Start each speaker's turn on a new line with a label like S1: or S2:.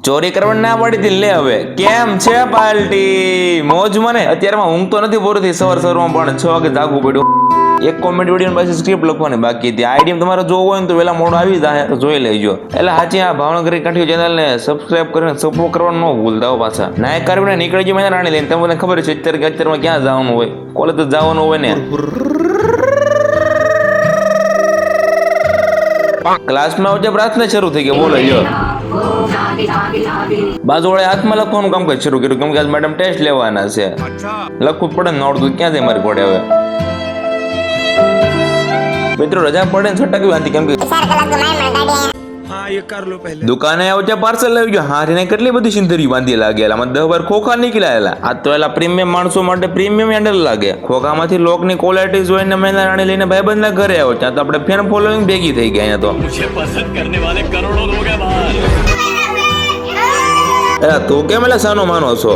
S1: ચોરી કરવાની ના પડી હતી લે હવે કેમ છે પાર્ટી મોજ મને અત્યારમાં ઊંઘ તો નથી પૂરી સવાર સવારમાં પણ 6 વાગે જાગવું પડ્યું એક કોમેડી વિડીયો પાછી સ્ક્રિપ્ટ લખવાની બાકી હતી આઈડિયા તમારે જોવો હોય ને તો વેલા મોડો આવી જાય તો જોઈ લેજો એટલે સાચી આ ભાવનગરી કાઠિયો ચેનલ ને સબસ્ક્રાઇબ કરીને સપોર્ટ કરવાનું ન ભૂલતા હો પાછા ના કરીને નીકળી ગયો મેં રાણી લઈને તમને ખબર છે અત્યારમાં ક્યાં જવાનું હોય કોલેજ તો જવાનું હોય ને ક્લાસમાં આવજે પ્રાર્થના શરૂ થઈ ગઈ બોલો જો બાજુવાળે હાથમાં લખવાનું કામકાજ શરૂ કર્યું કેમ કે આજ મેડમ ટેસ્ટ લેવાના છે લખવું પડે ને આવડતું ક્યાં જાય મારી પડે હવે મિત્રો રજા પડે ને છટકવી વાંધી કેમ કે દુકાને આવજે પાર્સલ લઈ ગયો હારીને કેટલી બધી સિંધરી બાંધી લાગેલા મને 10 વાર ખોખા નીકળ્યા આ તો એલા પ્રીમિયમ માણસો માટે પ્રીમિયમ હેન્ડલ લાગે ખોખામાંથી લોકની ક્વોલિટી જોઈને મેં રાણી લઈને ભાઈબંધના ઘરે આવ્યો ત્યાં તો આપણે ફેન ફોલોઈંગ ભેગી થઈ ગયા અહીંયા તો મુझे पसंद करने वाले करोड़ों लोग हैं बाहर તું કેમ એલા સાનો માનો છો